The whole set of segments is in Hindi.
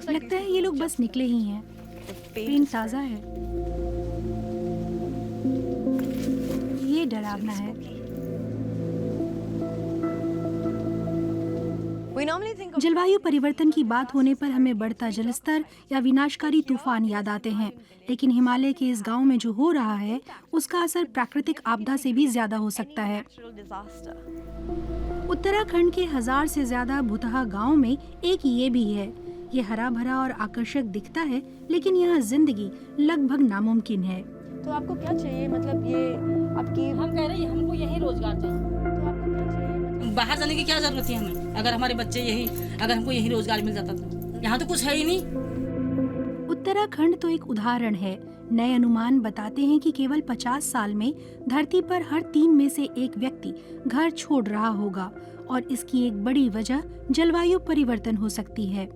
लगता है ये लोग बस निकले ही हैं। पेंट ताज़ा है। ये डरावना है। जलवायु परिवर्तन की बात होने पर हमें बढ़ता जलस्तर या विनाशकारी तूफान याद आते हैं, लेकिन हिमालय के इस गांव में जो हो रहा है उसका असर प्राकृतिक आपदा से भी ज्यादा हो सकता है। उत्तराखंड के 1000 से ज्यादा भुतहा गांव में एक ये भी है। ये हरा भरा और आकर्षक दिखता है, लेकिन यहाँ जिंदगी लगभग नामुमकिन है। तो आपको क्या चाहिए? मतलब ये आपकी हम कह रहे हैं हमको यही रोजगार चाहिए। तो आपको क्या चाहिए? मतलब बाहर जाने की क्या जरूरत है हमें? अगर हमारे बच्चे अगर हमको यही रोजगार मिल जाता तो। यहाँ तो कुछ है ही नहीं। उत्तराखंड तो एक उदाहरण है। नए अनुमान बताते हैं कि केवल 50 साल में धरती पर हर 3 में से एक व्यक्ति घर छोड़ रहा होगा, और इसकी एक बड़ी वजह जलवायु परिवर्तन हो सकती है।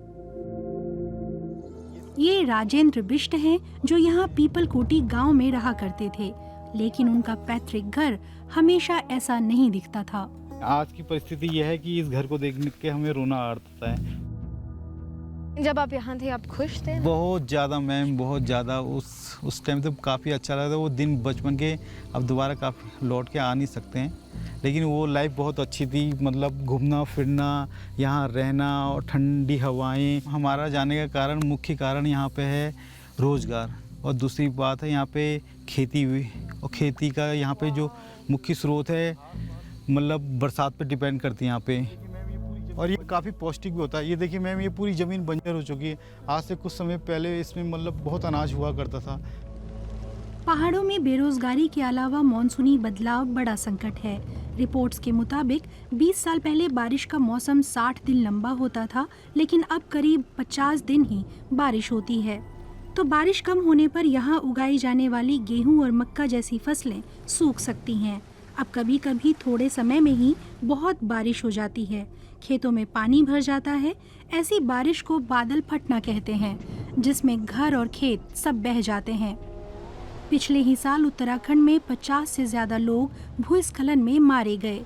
ये राजेंद्र बिष्ट हैं, जो यहाँ पीपलकोटी गांव में रहा करते थे, लेकिन उनका पैतृक घर हमेशा ऐसा नहीं दिखता था। आज की परिस्थिति यह है कि इस घर को देख के हमें रोना आता है। जब आप यहाँ थे आप खुश थे? बहुत ज़्यादा मैम, बहुत ज़्यादा। उस टाइम तो काफ़ी अच्छा लगा था। वो दिन बचपन के अब दोबारा काफ़ी लौट के आ नहीं सकते हैं, लेकिन वो लाइफ बहुत अच्छी थी। मतलब घूमना फिरना, यहाँ रहना और ठंडी हवाएं। हमारा जाने का कारण, मुख्य कारण यहाँ पे है रोज़गार, और दूसरी बात है यहाँ पे खेती हुई, और खेती का यहाँ पे जो मुख्य स्रोत है मतलब बरसात पे डिपेंड करती है यहाँ पे, और ये काफ़ी पौष्टिक भी होता है। ये देखिए मैम, ये पूरी ज़मीन बंजर हो चुकी है। आज से कुछ समय पहले इसमें मतलब बहुत अनाज हुआ करता था। पहाड़ों में बेरोजगारी के अलावा मॉनसूनी बदलाव बड़ा संकट है। रिपोर्ट्स के मुताबिक 20 साल पहले बारिश का मौसम 60 दिन लंबा होता था, लेकिन अब करीब 50 दिन ही बारिश होती है। तो बारिश कम होने पर यहाँ उगाई जाने वाली गेहूं और मक्का जैसी फसलें सूख सकती हैं। अब कभी कभी थोड़े समय में ही बहुत बारिश हो जाती है, खेतों में पानी भर जाता है। ऐसी बारिश को बादल फटना कहते हैं, जिसमें घर और खेत सब बह जाते हैं। पिछले ही साल उत्तराखंड में 50 से ज्यादा लोग भूस्खलन में मारे गए।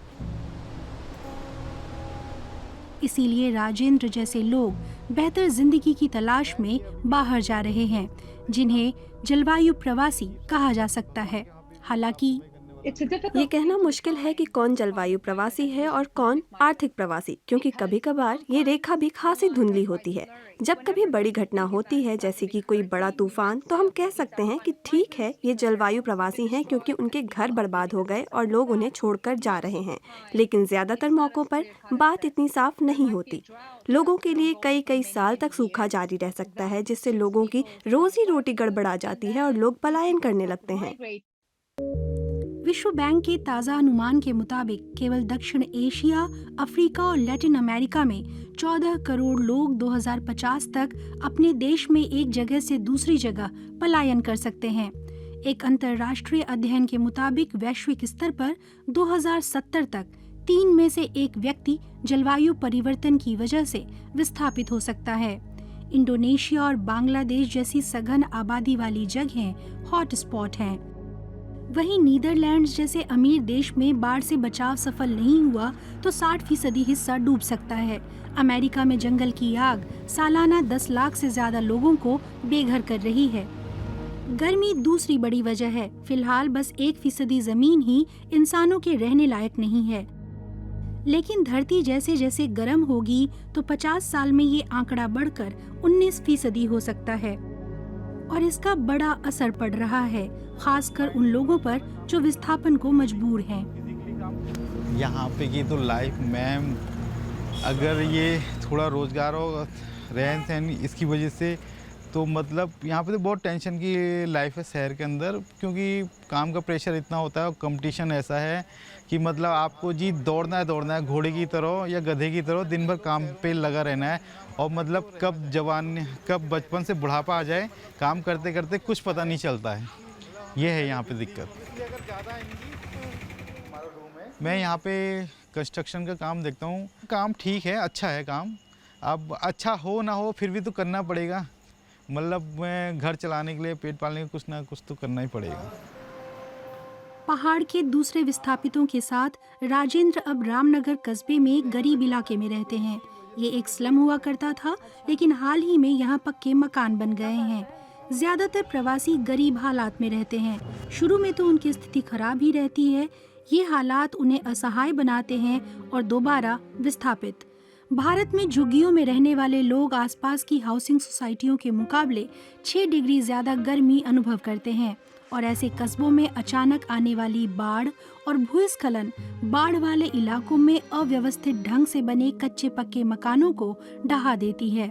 इसीलिए राजेंद्र जैसे लोग बेहतर जिंदगी की तलाश में बाहर जा रहे हैं, जिन्हें जलवायु प्रवासी कहा जा सकता है। हालांकि ये कहना मुश्किल है कि कौन जलवायु प्रवासी है और कौन आर्थिक प्रवासी, क्योंकि कभी कभार ये रेखा भी खासी धुंधली होती है। जब कभी बड़ी घटना होती है, जैसे कि कोई बड़ा तूफान, तो हम कह सकते हैं कि ठीक है, ये जलवायु प्रवासी हैं, क्योंकि उनके घर बर्बाद हो गए और लोग उन्हें छोड़कर जा रहे हैं। लेकिन ज्यादातर मौकों पर बात इतनी साफ नहीं होती। लोगों के लिए कई कई साल तक सूखा जारी रह सकता है, जिससे लोगों की रोजी रोटी गड़बड़ा जाती है और लोग पलायन करने लगते हैं। विश्व बैंक के ताज़ा अनुमान के मुताबिक केवल दक्षिण एशिया, अफ्रीका और लैटिन अमेरिका में 14 करोड़ लोग 2050 तक अपने देश में एक जगह से दूसरी जगह पलायन कर सकते हैं। एक अंतर्राष्ट्रीय अध्ययन के मुताबिक वैश्विक स्तर पर 2070 तक 3 में से एक व्यक्ति जलवायु परिवर्तन की वजह से विस्थापित हो सकता है। इंडोनेशिया और बांग्लादेश जैसी सघन आबादी वाली जगहें हॉटस्पॉट हैं। वहीं नीदरलैंड्स जैसे अमीर देश में बाढ़ से बचाव सफल नहीं हुआ तो 60% हिस्सा डूब सकता है। अमेरिका में जंगल की आग सालाना 10 लाख से ज्यादा लोगों को बेघर कर रही है। गर्मी दूसरी बड़ी वजह है। फिलहाल बस 1% जमीन ही इंसानों के रहने लायक नहीं है, लेकिन धरती जैसे जैसे गर्म होगी तो 50 साल में ये आंकड़ा बढ़कर 19% हो सकता है, और इसका बड़ा असर पड़ रहा है, खासकर उन लोगों पर जो विस्थापन को मजबूर हैं। यहाँ पे की तो लाइफ मैम, अगर ये थोड़ा रोजगार हो, रहन सहन इसकी वजह से, तो मतलब यहाँ पे तो बहुत टेंशन की लाइफ है शहर के अंदर, क्योंकि काम का प्रेशर इतना होता है और कंपटीशन ऐसा है कि मतलब आपको जी दौड़ना है घोड़े की तरह या गधे की तरह, दिन भर काम पे लगा रहना है। और मतलब कब बचपन से बुढ़ापा आ जाए, काम करते करते कुछ पता नहीं चलता है। ये है यहाँ पे दिक्कत। मैं यहाँ पे कंस्ट्रक्शन का काम देखता हूँ। काम ठीक है, अच्छा है काम। अब अच्छा हो ना हो फिर भी तो करना पड़ेगा। मतलब मैं घर चलाने के लिए, पेट पालने के लिए कुछ ना कुछ तो करना ही पड़ेगा। पहाड़ के दूसरे विस्थापितों के साथ राजेंद्र अब रामनगर कस्बे में एक गरीब इलाके में रहते हैं। ये एक स्लम हुआ करता था, लेकिन हाल ही में यहाँ पक्के मकान बन गए हैं। ज्यादातर प्रवासी गरीब हालात में रहते हैं। शुरू में तो उनकी स्थिति खराब ही रहती है। ये हालात उन्हें असहाय बनाते हैं और दोबारा विस्थापित। भारत में झुग्गियों में रहने वाले लोग आसपास की हाउसिंग सोसाइटियों के मुकाबले 6 डिग्री ज्यादा गर्मी अनुभव करते हैं और ऐसे कस्बों में अचानक आने वाली बाढ़ और भूस्खलन बाढ़ वाले इलाकों में अव्यवस्थित ढंग से बने कच्चे पक्के मकानों को ढहा देती है।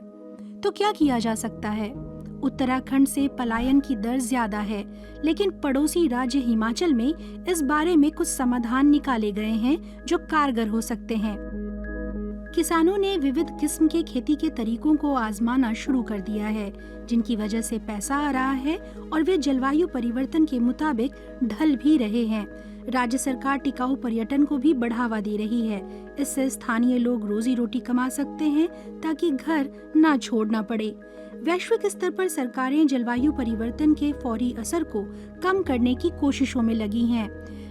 तो क्या किया जा सकता है? उत्तराखंड से पलायन की दर ज्यादा है, लेकिन पड़ोसी राज्य हिमाचल में इस बारे में कुछ समाधान निकाले गए हैं जो कारगर हो सकते हैं। किसानों ने विविध किस्म के खेती के तरीकों को आजमाना शुरू कर दिया है, जिनकी वजह से पैसा आ रहा है और वे जलवायु परिवर्तन के मुताबिक ढल भी रहे हैं। राज्य सरकार टिकाऊ पर्यटन को भी बढ़ावा दे रही है। इससे स्थानीय लोग रोजी रोटी कमा सकते हैं ताकि घर ना छोड़ना पड़े। वैश्विक स्तर पर सरकारें जलवायु परिवर्तन के फौरी असर को कम करने की कोशिशों में लगी हैं।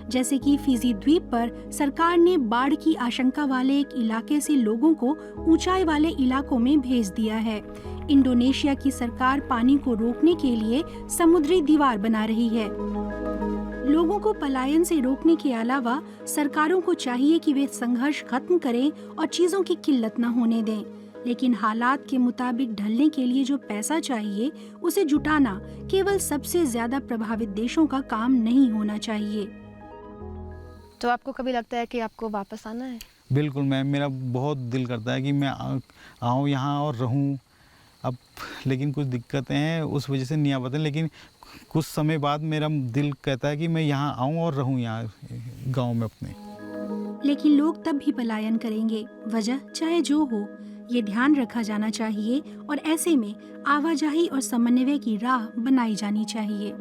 जैसे कि फिजी द्वीप पर सरकार ने बाढ़ की आशंका वाले एक इलाके से लोगों को ऊंचाई वाले इलाकों में भेज दिया है। इंडोनेशिया की सरकार पानी को रोकने के लिए समुद्री दीवार बना रही है। लोगों को पलायन से रोकने के अलावा सरकारों को चाहिए कि वे संघर्ष खत्म करें और चीजों की किल्लत न होने दें। लेकिन हालात के मुताबिक ढलने के लिए जो पैसा चाहिए उसे जुटाना केवल सबसे ज्यादा प्रभावित देशों का काम नहीं होना चाहिए। तो आपको कभी लगता है कि आपको वापस आना है? बिल्कुल मैम, मेरा बहुत दिल करता है कि मैं आऊँ यहाँ और रहूँ अब, लेकिन कुछ दिक्कतें हैं उस वजह से नहीं आ पाते। लेकिन कुछ समय बाद मेरा दिल कहता है कि मैं यहाँ आऊँ और रहूँ यहाँ गांव में अपने। लेकिन लोग तब भी पलायन करेंगे, वजह चाहे जो हो, ये ध्यान रखा जाना चाहिए और ऐसे में आवाजाही और समन्वय की राह बनाई जानी चाहिए।